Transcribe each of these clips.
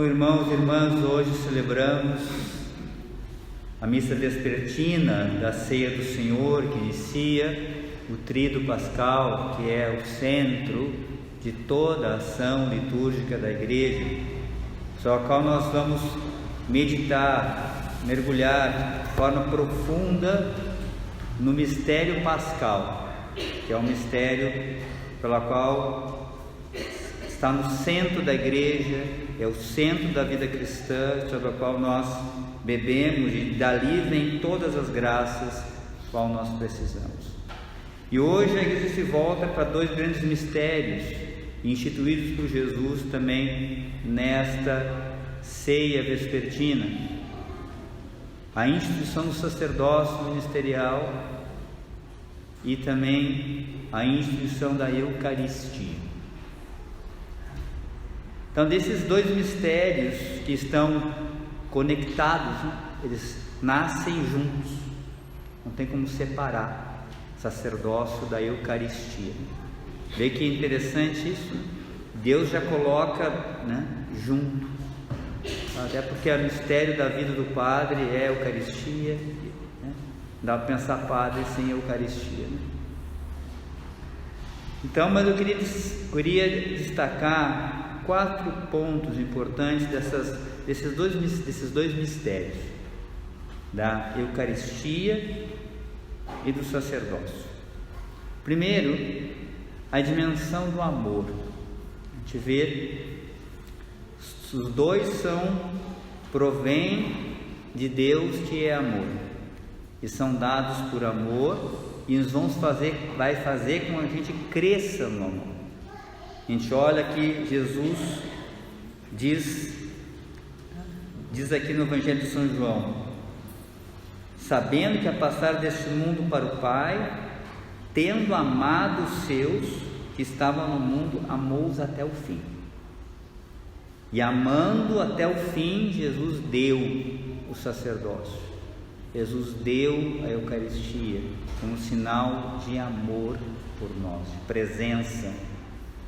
Então, irmãos e irmãs, hoje celebramos a missa vespertina da Ceia do Senhor, que inicia o Tríduo Pascal, que é o centro de toda a ação litúrgica da Igreja, sobre a qual nós vamos meditar, mergulhar de forma profunda no mistério pascal, que é um mistério pelo qual está no centro da Igreja, é o centro da vida cristã, sobre a qual nós bebemos e dali vem todas as graças qual nós precisamos. E hoje a Igreja se volta para dois grandes mistérios instituídos por Jesus também nesta ceia vespertina: a instituição do sacerdócio ministerial e também a instituição da Eucaristia. Então, desses dois mistérios que estão conectados, eles nascem juntos, não tem como separar o sacerdócio da Eucaristia. Vê que interessante isso? Deus já coloca, junto, até porque o mistério da vida do Padre é a Eucaristia, dá para pensar Padre sem Eucaristia, Então, mas eu queria destacar 4 pontos importantes desses dois mistérios, da Eucaristia e do sacerdócio. Primeiro, a dimensão do amor. A gente vê, os dois provêm de Deus, que é amor, e são dados por amor, e vai fazer com que a gente cresça no amor. A gente olha que Jesus diz aqui no Evangelho de São João: sabendo que a passar deste mundo para o Pai, tendo amado os seus que estavam no mundo, amou-os até o fim. E amando até o fim, Jesus deu o sacerdócio, Jesus deu a Eucaristia como sinal de amor por nós, de presença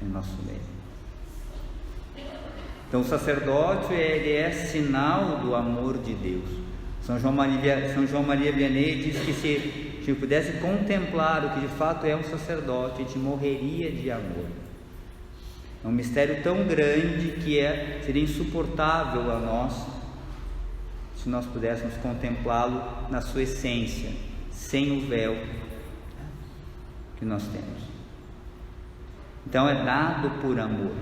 em nosso meio. Então, o sacerdócio ele é sinal do amor de Deus. São João Maria Vianney diz que se a gente pudesse contemplar o que de fato é um sacerdote, a gente morreria de amor. É um mistério tão grande que seria insuportável a nós se nós pudéssemos contemplá-lo na sua essência, sem o véu que nós temos. Então, é dado por amor.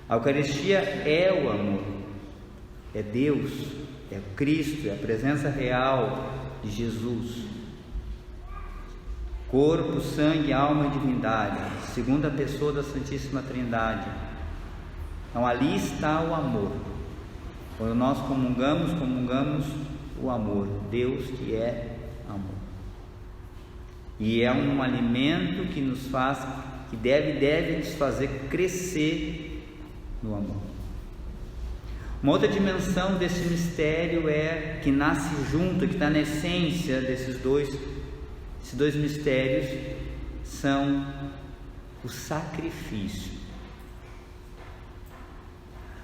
A Eucaristia é o amor, é Deus, é o Cristo, é a presença real de Jesus, corpo, sangue, alma e divindade, segunda pessoa da Santíssima Trindade. Então, ali está o amor. Quando nós comungamos o amor, Deus que é amor, e é um alimento que nos faz, que deve nos fazer crescer no amor. Uma outra dimensão desse mistério que nasce junto, que está na essência esses dois mistérios, são o sacrifício.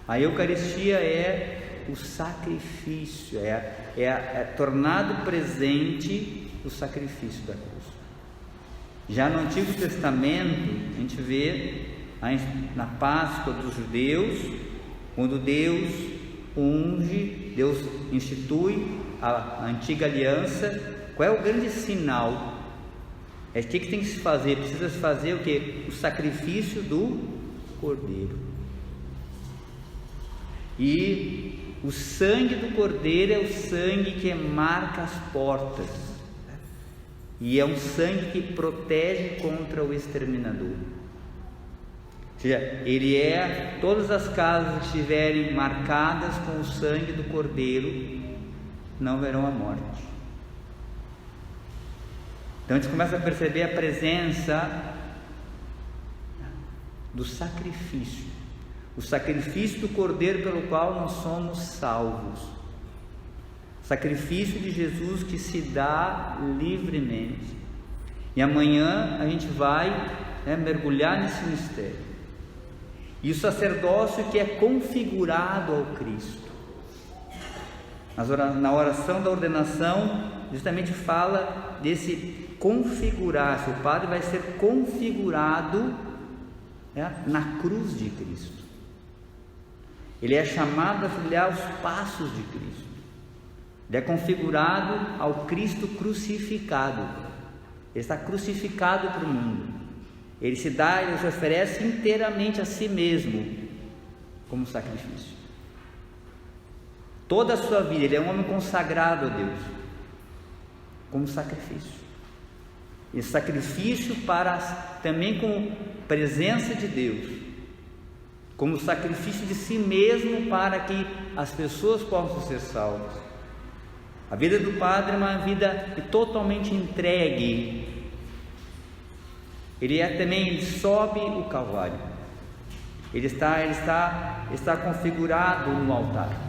A Eucaristia é o sacrifício, é tornado presente o sacrifício da cruz. Já no Antigo Testamento, a gente vê na Páscoa dos judeus, quando Deus unge, Deus institui a antiga aliança. Qual é o grande sinal? O que tem que se fazer? Precisa se fazer o quê? O sacrifício do Cordeiro. E o sangue do Cordeiro é o sangue que marca as portas, e é um sangue que protege contra o exterminador. Ou seja, todas as casas que estiverem marcadas com o sangue do Cordeiro não verão a morte. Então a gente começa a perceber a presença do sacrifício, o sacrifício do Cordeiro pelo qual nós somos salvos, sacrifício de Jesus que se dá livremente. E amanhã a gente vai mergulhar nesse mistério. e o sacerdócio que é configurado ao Cristo. Na oração da ordenação, justamente fala desse configurar-se. O padre vai ser configurado na cruz de Cristo. Ele é chamado a trilhar os passos de Cristo. Ele é configurado ao Cristo crucificado. Ele está crucificado para o mundo. Ele se oferece inteiramente a si mesmo como sacrifício. Toda a sua vida, ele é um homem consagrado a Deus, como sacrifício. E sacrifício também com presença de Deus, como sacrifício de si mesmo para que as pessoas possam ser salvas. A vida do padre é uma vida totalmente entregue. Ele sobe o Calvário. Ele está configurado no altar.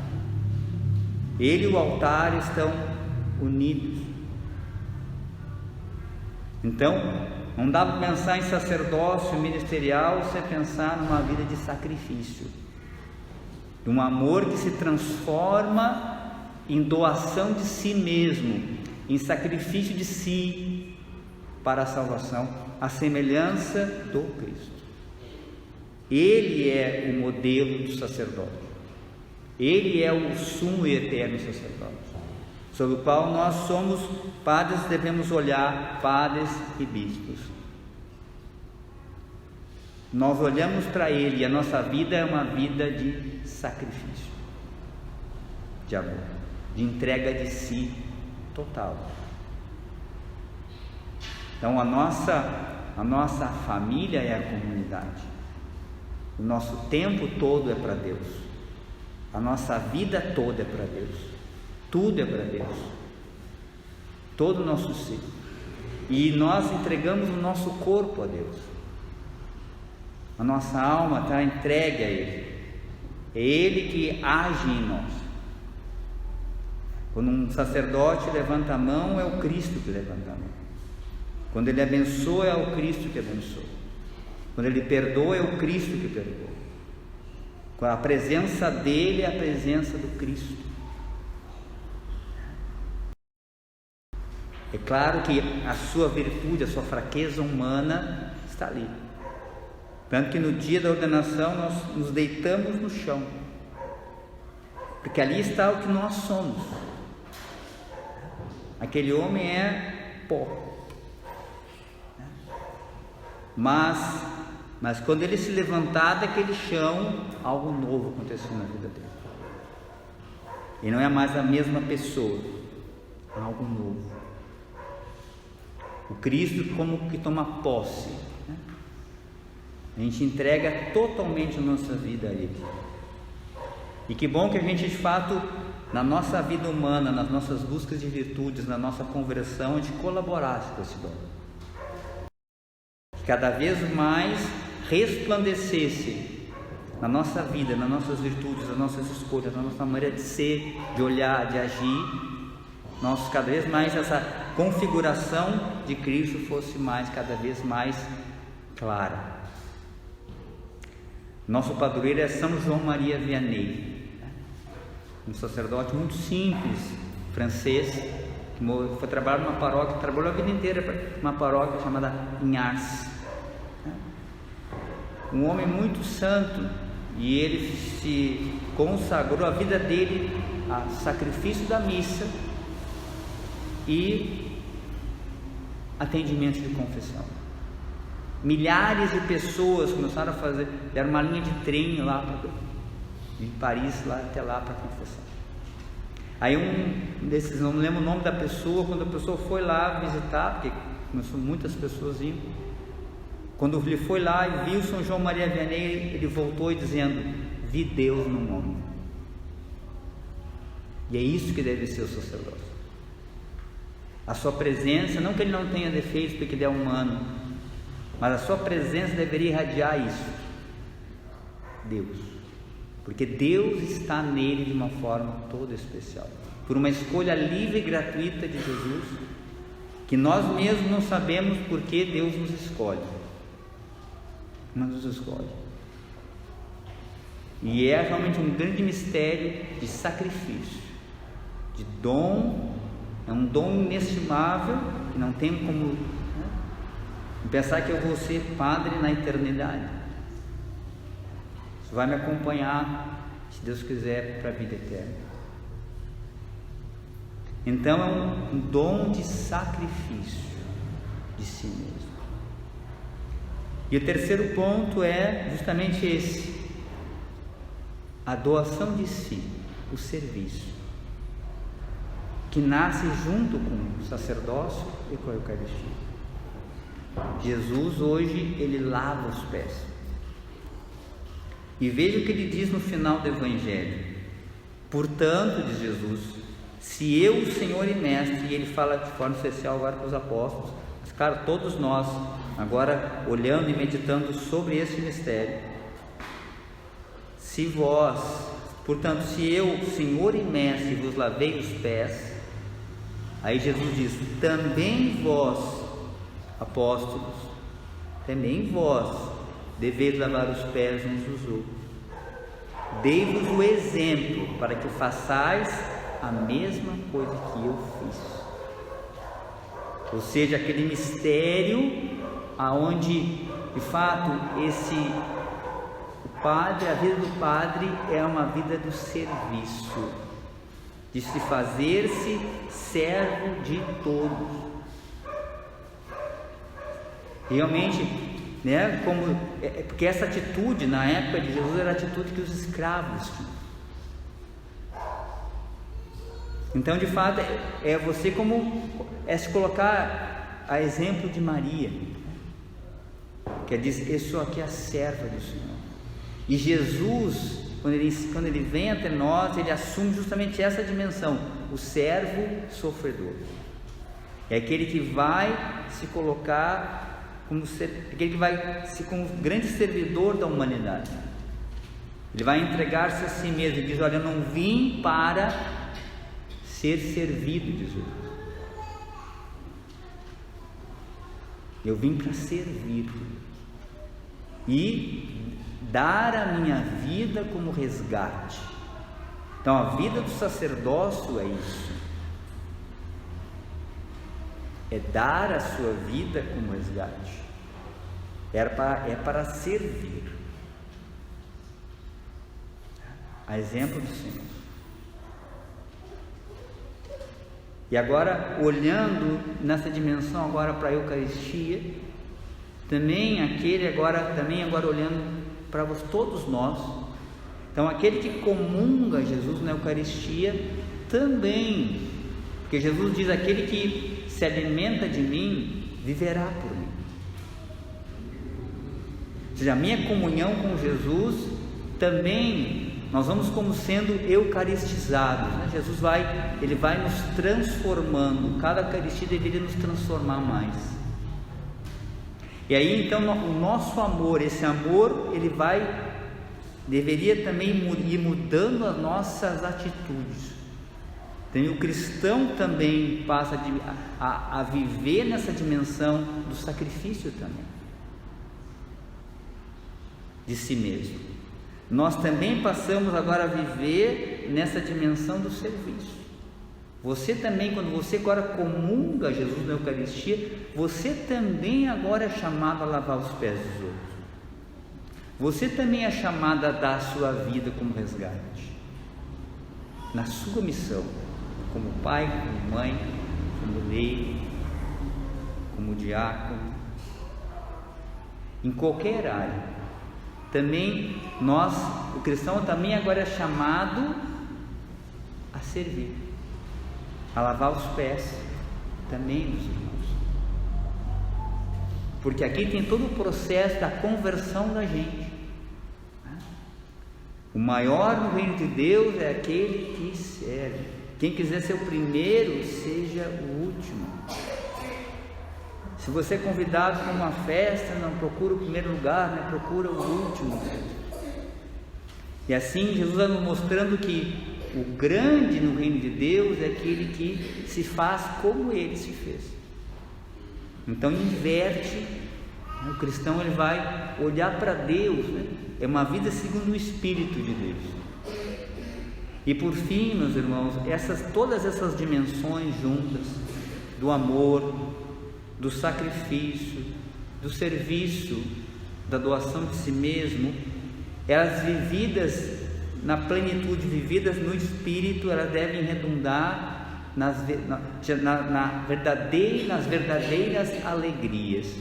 Ele e o altar estão unidos. Então, não dá para pensar em sacerdócio ministerial sem pensar numa vida de sacrifício, de um amor que se transforma em doação de si mesmo, em sacrifício de si para a salvação, a semelhança do Cristo. Ele é o modelo do sacerdote. Ele é o sumo e eterno sacerdote, sobre o qual nós somos padres, devemos olhar, padres e bispos. Nós olhamos para Ele e a nossa vida é uma vida de sacrifício, de amor, de entrega de si total. Então a nossa família é a comunidade. O nosso tempo todo é para Deus. A nossa vida toda é para Deus. Tudo é para Deus. Todo o nosso ser. E nós entregamos o nosso corpo a Deus. A nossa alma está entregue a Ele. É Ele que age em nós. Quando um sacerdote levanta a mão, é o Cristo que levanta a mão. Quando ele abençoa, é o Cristo que abençoa. Quando ele perdoa, é o Cristo que perdoa. A presença dele é a presença do Cristo. É claro que a sua virtude, a sua fraqueza humana está ali. Tanto que no dia da ordenação nós nos deitamos no chão, porque ali está o que nós somos. Aquele homem é pó. Mas quando ele se levantar daquele chão, algo novo aconteceu na vida dele. Ele não é mais a mesma pessoa, algo novo. O Cristo como que toma posse, né? A gente entrega totalmente a nossa vida a Ele. E que bom que a gente de fato, na nossa vida humana, nas nossas buscas de virtudes, na nossa conversão, a gente colaborasse com esse dom. Que cada vez mais resplandecesse na nossa vida, nas nossas virtudes, nas nossas escolhas, na nossa maneira de ser, de olhar, de agir, cada vez mais essa configuração de Cristo fosse cada vez mais clara. Nosso padroeiro é São João Maria Vianney, um sacerdote muito simples, francês, que foi trabalhar numa paróquia, trabalhou a vida inteira numa paróquia chamada Inhars. Um homem muito santo, e ele se consagrou a vida dele a sacrifício da missa e atendimento de confissão. Milhares de pessoas começaram a fazer, deram uma linha de trem lá de Paris até lá para confessar. Aí um desses, não me lembro o nome da pessoa, quando a pessoa foi lá visitar, porque começou muitas pessoas indo, quando ele foi lá e viu São João Maria Vianney, ele voltou dizendo: vi Deus no homem. E é isso que deve ser o sacerdócio. A sua presença, não que ele não tenha defeitos porque ele é humano, mas a sua presença deveria irradiar isso. Deus. Porque Deus está nele de uma forma toda especial. Por uma escolha livre e gratuita de Jesus, que nós mesmos não sabemos por que Deus nos escolhe. Mas nos escolhe. E é realmente um grande mistério de sacrifício, de dom. É um dom inestimável, que não tem como pensar que eu vou ser padre na eternidade. Isso vai me acompanhar, se Deus quiser, para a vida eterna. Então é um dom de sacrifício de si mesmo. E o terceiro ponto é justamente esse: a doação de si, o serviço, que nasce junto com o sacerdócio e com a Eucaristia. Jesus hoje, ele lava os pés. E veja o que ele diz no final do Evangelho: portanto, diz Jesus, se eu, Senhor e Mestre, e ele fala de forma especial agora para os apóstolos, mas claro, todos nós, agora olhando e meditando sobre esse mistério, se vós, portanto, se eu, Senhor e Mestre, vos lavei os pés, aí Jesus diz: também vós, apóstolos, também vós deveis lavar os pés uns dos outros. Dei-vos o exemplo para que façais a mesma coisa que eu fiz. Ou seja, aquele mistério aonde, de fato, o padre, a vida do padre é uma vida do serviço, de se fazer-se servo de todos. Realmente, né, porque essa atitude na época de Jesus era a atitude que os escravos tinham. Então, de fato, você se colocar a exemplo de Maria, que diz: eu sou aqui a serva do Senhor. E Jesus, quando ele vem até nós, ele assume justamente essa dimensão, o servo sofredor. É aquele que vai se colocar aquele que vai ser como grande servidor da humanidade. Ele vai entregar-se a si mesmo. Ele diz: olha, eu não vim para ser servido, diz Jesus. Eu vim para servir e dar a minha vida como resgate. Então a vida do sacerdócio é isso, é dar a sua vida como resgate, é para servir, a exemplo do Senhor. E agora, olhando nessa dimensão agora para a Eucaristia, também agora olhando para todos nós. Então, aquele que comunga Jesus na Eucaristia também, porque Jesus diz: aquele que se alimenta de mim viverá por mim. Ou seja, a minha comunhão com Jesus também, nós vamos como sendo eucaristizados, né? Jesus vai nos transformando. Cada Eucaristia deveria nos transformar mais. E aí então o nosso amor, esse amor, ele deveria também ir mudando as nossas atitudes. Então o cristão também passa a viver nessa dimensão do sacrifício também, de si mesmo. Nós também passamos agora a viver nessa dimensão do serviço. Você também, quando você agora comunga Jesus na Eucaristia, você também agora é chamado a lavar os pés dos outros. Você também é chamado a dar a sua vida como resgate, na sua missão, como pai, como mãe, como leigo, como diácono, em qualquer área. Também o cristão também agora é chamado a servir, a lavar os pés também dos irmãos, porque aqui tem todo o processo da conversão da gente. O maior no reino de Deus é aquele que serve. Quem quiser ser o primeiro, seja o último. Se você é convidado para uma festa, não procura o primeiro lugar, né? Procura o último. E assim Jesus vai nos mostrando que o grande no reino de Deus é aquele que se faz como ele se fez. Então inverte O cristão ele vai olhar para Deus, né? É uma vida segundo o Espírito de Deus. E por fim, meus irmãos, todas essas dimensões juntas, do amor, do sacrifício, do serviço, da doação de si mesmo, elas vividas na plenitude, vividas no Espírito, elas devem redundar nas verdadeiras alegrias.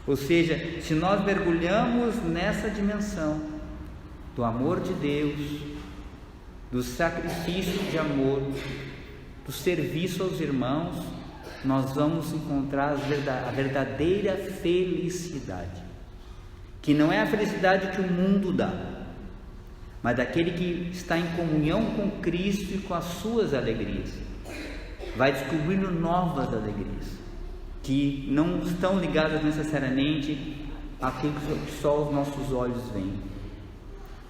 Ou seja, se nós mergulhamos nessa dimensão do amor de Deus, do sacrifício de amor, do serviço aos irmãos, nós vamos encontrar a verdadeira felicidade, que não é a felicidade que o mundo dá, mas daquele que está em comunhão com Cristo e com as suas alegrias, vai descobrindo novas alegrias, que não estão ligadas necessariamente àquilo que só os nossos olhos veem,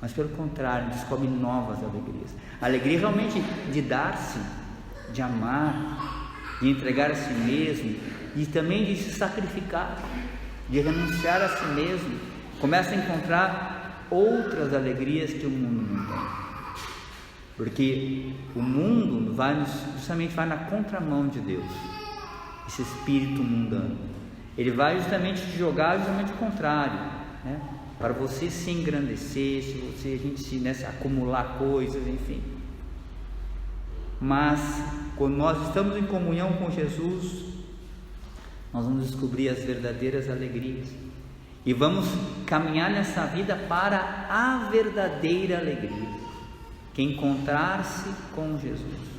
mas pelo contrário, descobre novas alegrias. A alegria realmente de dar-se, de amar, de entregar a si mesmo e também de se sacrificar, de renunciar a si mesmo. Começa a encontrar outras alegrias que o mundo não tem, porque o mundo justamente vai na contramão de Deus. Esse espírito mundano, ele vai justamente te jogar justamente o contrário, né? Para você se engrandecer, se acumular coisas, enfim. Mas quando nós estamos em comunhão com Jesus, nós vamos descobrir as verdadeiras alegrias e vamos caminhar nessa vida para a verdadeira alegria, que é encontrar-se com Jesus.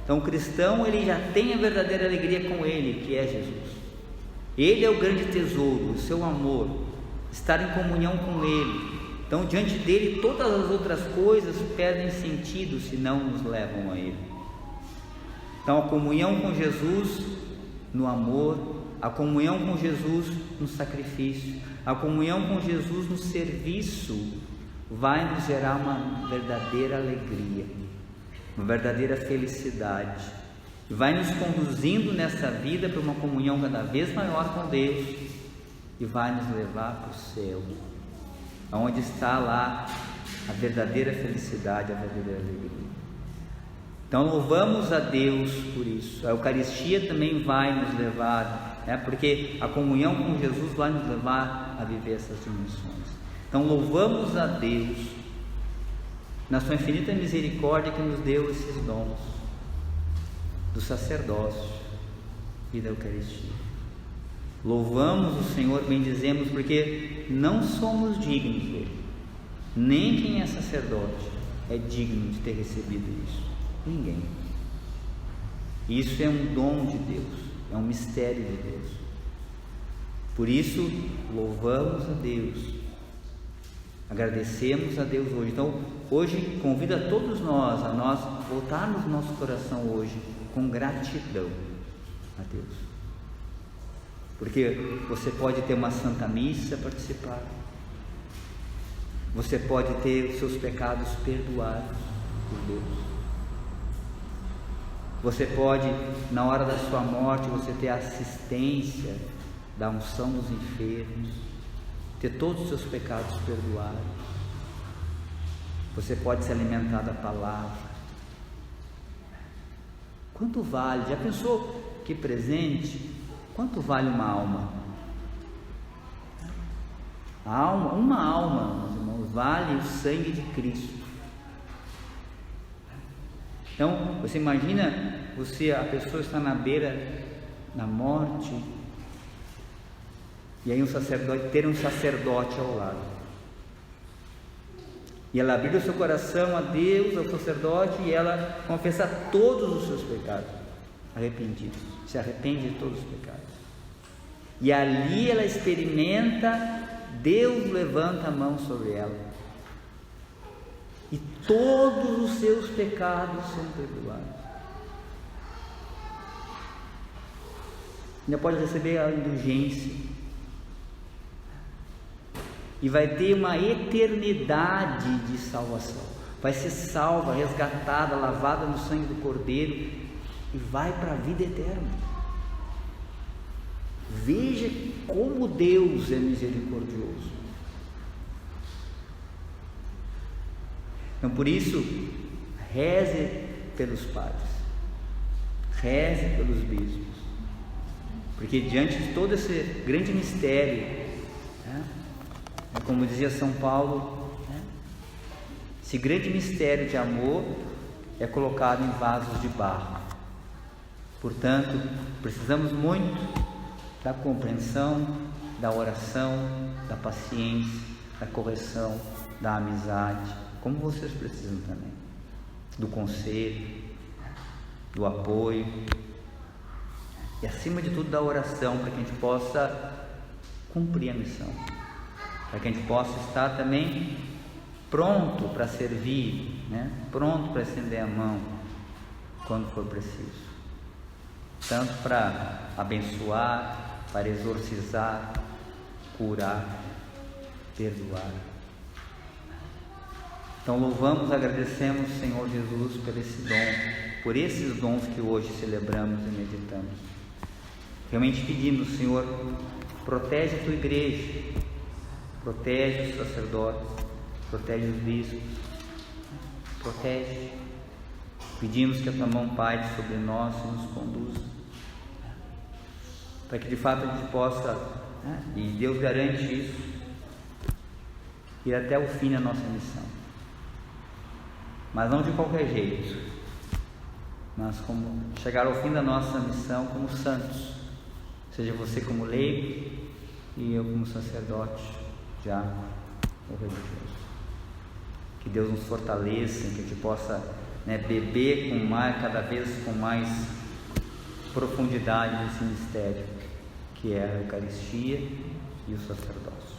Então o cristão, ele já tem a verdadeira alegria com ele, que é Jesus. Ele é o grande tesouro, o seu amor, estar em comunhão com ele. Então diante dele todas as outras coisas perdem sentido se não nos levam a ele. Então a comunhão com Jesus no amor, a comunhão com Jesus no sacrifício, a comunhão com Jesus no serviço vai nos gerar uma verdadeira alegria, uma verdadeira felicidade, e vai nos conduzindo nessa vida para uma comunhão cada vez maior com Deus, e vai nos levar para o céu, onde está lá a verdadeira felicidade, a verdadeira alegria. Então louvamos a Deus por isso. A Eucaristia também vai nos levar, né? Porque a comunhão com Jesus vai nos levar a viver essas dimensões. Então louvamos a Deus na sua infinita misericórdia que nos deu esses dons do sacerdócio e da Eucaristia. Louvamos o Senhor, bendizemos, porque não somos dignos dele, nem quem é sacerdote é digno de ter recebido isso, ninguém. Isso é um dom de Deus, é um mistério de Deus. Por isso louvamos a Deus, agradecemos a Deus hoje. Então hoje convido a todos nós a nós voltarmos nosso coração hoje com gratidão a Deus, porque você pode ter uma Santa Missa participar, você pode ter os seus pecados perdoados por Deus, você pode, na hora da sua morte, você ter a assistência da unção dos enfermos, ter todos os seus pecados perdoados, você pode se alimentar da palavra. Quanto vale? Já pensou que presente? Quanto vale uma alma? Uma alma, meus irmãos, vale o sangue de Cristo. Então, você imagina, a pessoa está na beira da morte, e aí ter um sacerdote ao lado, e ela abrir o seu coração a Deus, ao sacerdote, e ela confessar todos os seus pecados, arrependidos, se arrepende de todos os pecados, e ali ela experimenta, Deus levanta a mão sobre ela, e todos os seus pecados são perdoados. Ainda pode receber a indulgência, e vai ter uma eternidade de salvação, vai ser salva, resgatada, lavada no sangue do Cordeiro, e vai para a vida eterna. Veja como Deus é misericordioso. Então, por isso, reze pelos padres, reze pelos bispos, porque diante de todo esse grande mistério, né, como dizia São Paulo, né, esse grande mistério de amor é colocado em vasos de barro. Portanto, precisamos muito da compreensão, da oração, da paciência, da correção, da amizade, como vocês precisam também, do conselho, do apoio e, acima de tudo, da oração, para que a gente possa cumprir a missão, para que a gente possa estar também pronto para servir, né? Pronto para estender a mão quando for preciso, tanto para abençoar, para exorcizar, curar, perdoar. Então louvamos, agradecemos, Senhor Jesus, por esse dom, por esses dons que hoje celebramos e meditamos. Realmente pedimos, Senhor, protege a tua igreja, protege os sacerdotes, protege os bispos, protege. Pedimos que a tua mão paire sobre nós e nos conduza, para que de fato a gente possa, né, e Deus garante isso, ir até o fim da nossa missão, mas não de qualquer jeito, mas como chegar ao fim da nossa missão como santos, seja você como leigo e eu como sacerdote, diácono ou religioso. Que Deus nos fortaleça, que a gente possa, né, beber com mais, cada vez com mais profundidade nesse mistério que é a Eucaristia e o sacerdócio.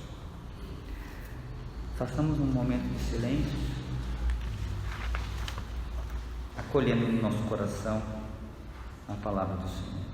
Façamos um momento de silêncio, acolhendo no nosso coração a palavra do Senhor.